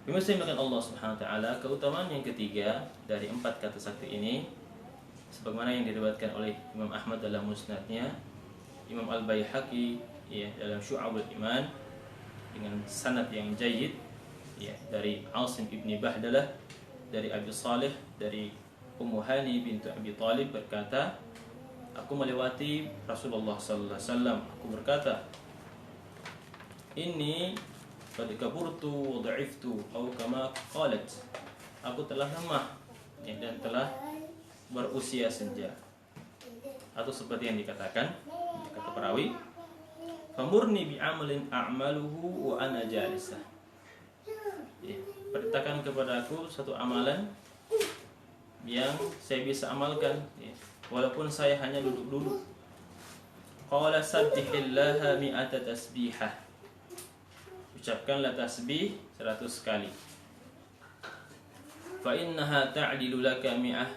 Dimuliakan Allah Subhanahu wa taala, keutamaan yang ketiga dari 4 kata sakti ini sebagaimana yang diriwayatkan oleh Imam Ahmad dalam musnadnya, Imam Al-Baihaqi ya dalam Syu'abul Iman dengan sanad yang jayyid ya dari Asim ibni Bahdalah dari Abi Salih dari Ummu Hani bintu Abi Talib berkata, aku melewati Rasulullah sallallahu alaihi wasallam, aku berkata, ini qad kaburtu wa dha'iftu atau kama qalat, aku telah lemah ya, dan telah berusia senja, atau seperti yang dikatakan kata perawi, famurni bi'amalin a'maluhu wa ana jalisah ya, perintahkan kepadaku satu amalan yang saya bisa amalkan ya, walaupun saya hanya duduk-duduk. Qala sabbihillaha mi'ata tasbihah, ucapkanlah tasbih 100 kali. Fa innaha ta'dilu laka mi'ah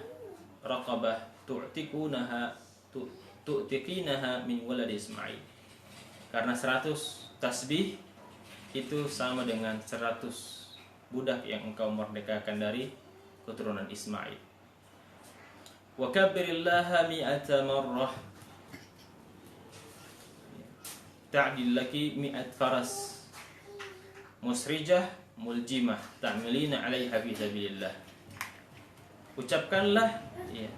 raqabah tu'tiqinaha min walad Ismail. Karena 100 tasbih itu sama dengan 100 budak yang engkau merdekakan dari keturunan Ismail. Wa kabbirillaha mi'ata marrah ta'dil laki mi'at faras musrijah muljimah ta'milina 'alaiha fi sabilillah. Ucapkanlah ya,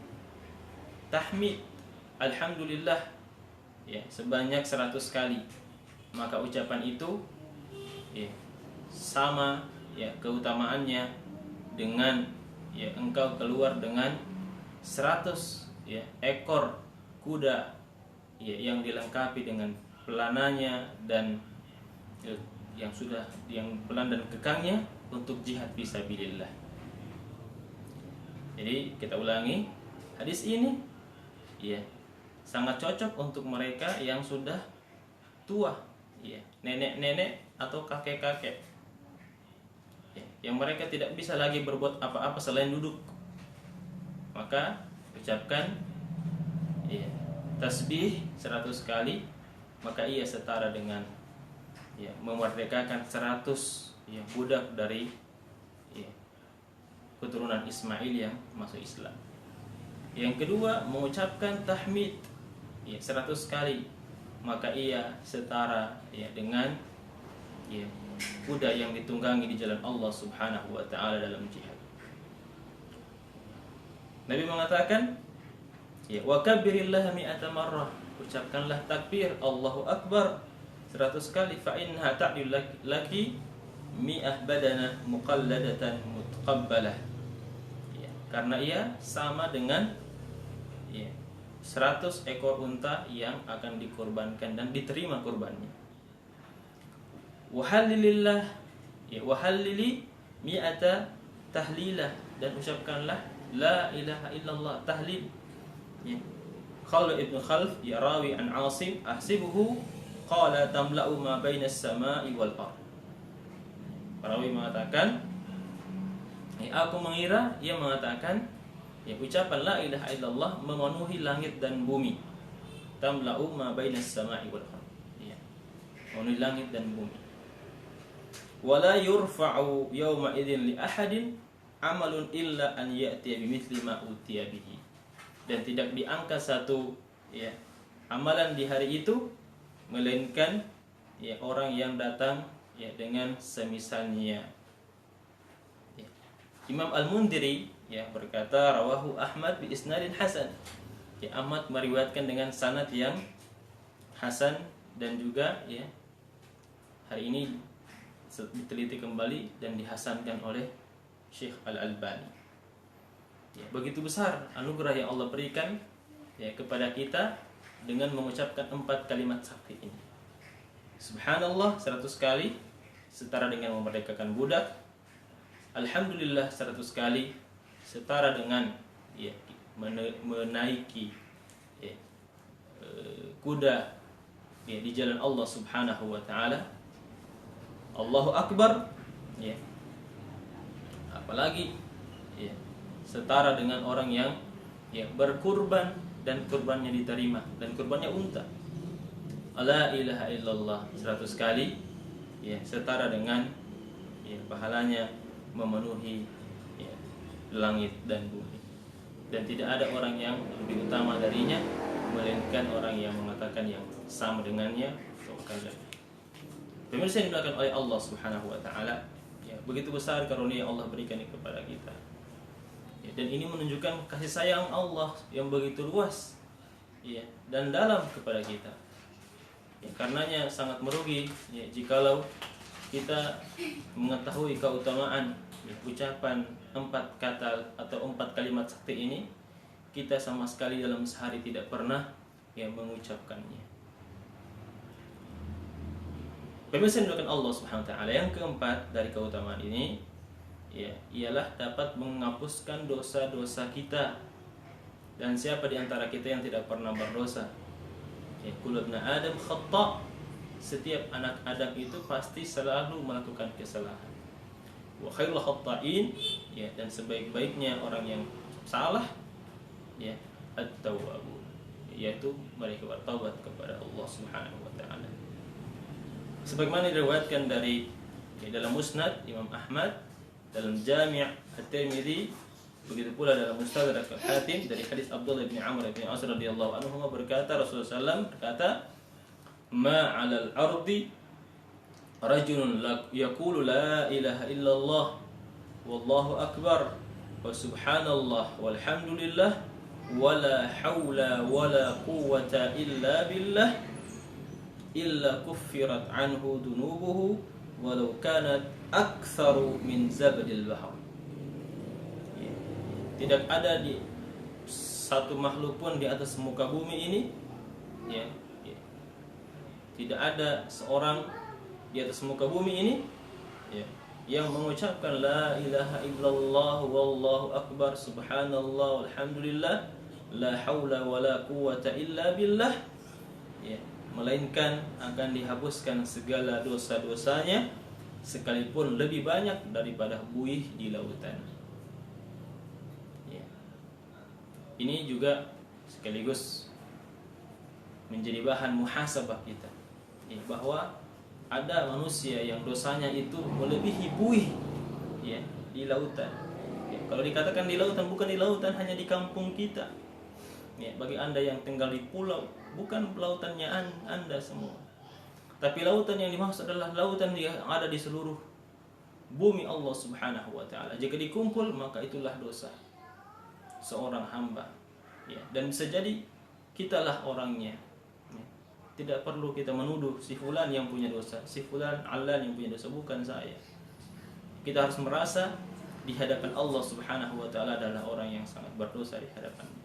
tahmid alhamdulillah ya, sebanyak 100 kali, maka ucapan itu ya, sama ya keutamaannya dengan ya engkau keluar dengan 100 ya ekor kuda ya, yang dilengkapi dengan pelananya dan ya, yang pelan dan kekangnya untuk jihad fisabilillah. Jadi kita ulangi, hadis ini ya sangat cocok untuk mereka yang sudah tua ya, nenek-nenek atau kakek-kakek ya, yang mereka tidak bisa lagi berbuat apa-apa selain duduk. Maka ucapkan ya, tasbih 100 kali, maka ia setara dengan ya, memerdekakan 100 ya, budak dari ya, keturunan Ismail yang masuk Islam. Yang kedua, mengucapkan tahmid ya, 100 kali, maka ia setara ya, dengan ya, kuda yang ditunggangi di jalan Allah Subhanahu wa taala dalam jihad. Nabi mengatakan, ya, wa kabbirillaha mi'ata marrah, ucapkanlah takbir Allahu Akbar 100 kali, fa innaha ta'dil laki mi'ah badana muqalladatan mutaqabbalah ya, karena ia sama dengan ya, 100 ekor unta yang akan dikorbankan dan diterima kurbannya. Wa halilillah ya, wa halili mi'ata tahlilah, dan ucapkanlah la ilaha illallah tahlil ya. Khalid ibn Khalf ya rawi an Asim ahsibuhu qala tamla'u ma baina as-sama'i wal ard. Rawi mengatakan ya, aku mengira ia mengatakan ya, ucapan la ilaha illallah memenuhi langit dan bumi. Tamla'u ma baina as-sama'i wal ard ya, memenuhi langit dan bumi. Wala yurfa'u yawma idzin li ahadin amalun illa an ya'tiya bimithli ma utiya bihi, dan tidak diangkat satu ya amalan di hari itu melainkan ya orang yang datang ya dengan semisalnya ya. Imam Al-Mundhiri ya berkata, rawahu Ahmad bi isnadin hasan ya, Ahmad meriwayatkan dengan sanad yang hasan, dan juga ya hari ini diteliti kembali dan dihasankan oleh Syekh Al-Albani ya, begitu besar anugerah yang Allah berikan ya kepada kita dengan mengucapkan 4 kalimat sakti ini. Subhanallah 100 kali setara dengan memerdekakan budak. Alhamdulillah 100 kali setara dengan ya, menaiki ya, kuda ya, di jalan Allah Subhanahu wa taala. Allahu Akbar ya, apalagi ya, setara dengan orang yang ya, berkurban dan kurbannya diterima, dan kurbannya unta. La ilaha illallah 100 kali ya, setara dengan ya, pahalanya memenuhi ya, langit dan bumi, dan tidak ada orang yang lebih utama darinya melainkan orang yang mengatakan yang sama dengannya atau bahkan lebih. Pemirsa yang dimuliakan oleh Allah Subhanahu wa taala, ya, begitu besar karunia yang Allah berikan kepada kita. Ya, dan ini menunjukkan kasih sayang Allah yang begitu luas, ya, dan dalam kepada kita. Ya, karenanya sangat merugi ya, jikalau kita mengetahui keutamaan ya, ucapan 4 kata atau 4 kalimat sakti ini, kita sama sekali dalam sehari tidak pernah ya, mengucapkannya. Pemirsa yang dimuliakan Allah Subhanahu wa taala, yang keempat dari keutamaan ini ya, ialah dapat menghapuskan dosa-dosa kita. Dan siapa di antara kita yang tidak pernah berdosa? Ya, kullu ibn Adam khata'. Setiap anak Adam itu pasti selalu melakukan kesalahan. Wa khairul khata'in, ya, dan sebaik-baiknya orang yang salah ya, at-tawwabun, yaitu mereka bertaubat kepada Allah Subhanahu wa taala. Sebagaimana diriwayatkan dari ya, dalam Musnad Imam Ahmad, dalam Jami' At-Tirmidzi, begitu pula dalam Mustadrak Al-Hakim dari hadis Abdullah bin Amr bin As radhiyallahu anhu berkata, Rasulullah SAW berkata, "Ma 'alal ardi rajulun yaqulu la ilaha illallah wallahu akbar wa subhanallah walhamdulillah wala haula wala quwwata illa billah illa kuffirat anhu dunubuhu walau kanat aktsaru min zabadil bahr." Tidak ada di satu makhluk pun di atas muka bumi ini ya, ya, tidak ada seorang di atas muka bumi ini ya, yang mengucapkan la ilaha illallah wallahu akbar subhanallah walhamdulillah la haula wala quwwata illa billah ya, melainkan akan dihapuskan segala dosa-dosanya sekalipun lebih banyak daripada buih di lautan. Ini juga sekaligus menjadi bahan muhasabah kita ya, bahwa ada manusia yang dosanya itu melebihi buih ya, di lautan ya, kalau dikatakan di lautan, bukan di lautan hanya di kampung kita ya, bagi anda yang tinggal di pulau, bukan lautannya anda semua, tapi lautan yang dimaksud adalah lautan yang ada di seluruh bumi Allah Subhanahu wa taala. Jika dikumpul maka itulah dosa seorang hamba ya, dan bisa jadi kitalah orangnya ya. Tidak perlu kita menuduh si fulan yang punya dosa, si fulan alan yang punya dosa, bukan saya. Kita harus merasa di hadapan Allah Subhanahu wa taala adalah orang yang sangat berdosa di hadapannya.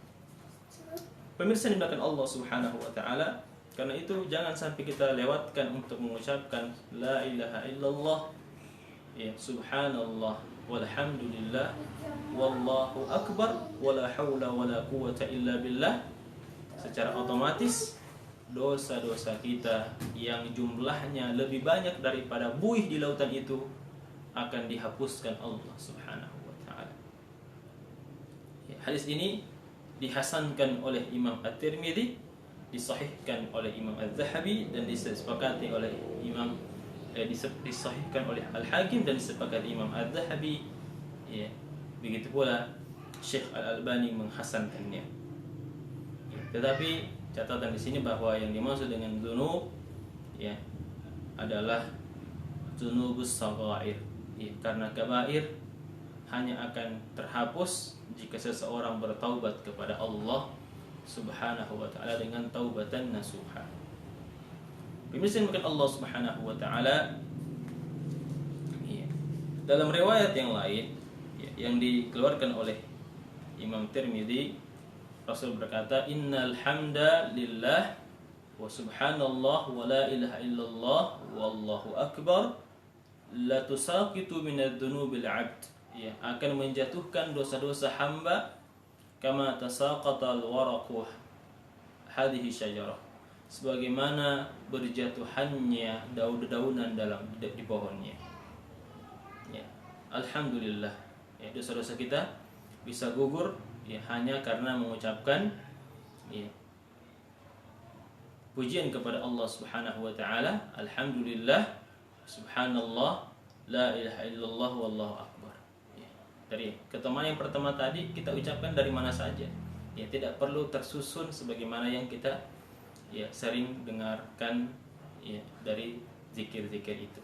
Pemirsa yang dimuliakan Allah Subhanahu wa taala, karena itu jangan sampai kita lewatkan untuk mengucapkan la ilaha illallah ya, subhanallah walhamdulillah wallahu akbar wala haula wala quwwata illa billah. Secara otomatis dosa-dosa kita yang jumlahnya lebih banyak daripada buih di lautan itu akan dihapuskan Allah Subhanahu wa taala. Ya, hadis ini dihasankan oleh Imam At-Tirmidzi, disahihkan oleh Imam Az-Zahabi, dan disepakati oleh disahihkan oleh Al-Hakim dan disepakati Imam Az-Zahabi ya. Begitu pula Syekh Al-Albani menghasankannya ya. Tetapi catatan di sini bahwa yang dimaksud dengan dzunub ya adalah dzunubus shaghair ya, karena kabair hanya akan terhapus jika seseorang bertaubat kepada Allah Subhanahu wa taala dengan taubatan nasuha. Pemirsa yang Allah Subhanahu wa taala ya, dalam riwayat yang lain ya, yang dikeluarkan oleh Imam Tirmidzi, Rasul berkata, innal hamda lillah wa subhanallah wa la ilaha illallah wallahu akbar la tusaqitu minadz dzunubil 'abd ya, akan menjatuhkan dosa-dosa hamba kama tasaqatal waraqu hadhihi syajarah, sebagaimana berjatuhannya daun-daunan dalam di pohonnya ya. Alhamdulillah ya, dosa-dosa kita bisa gugur ya, hanya karena mengucapkan ya, pujian kepada Allah Subhanahu wa taala, alhamdulillah, subhanallah, la ilaha illallah wallahu akbar. Dari keutamaan yang pertama tadi kita ucapkan dari mana saja. Ya, tidak perlu tersusun sebagaimana yang kita ya sering dengarkan ya dari zikir-zikir itu.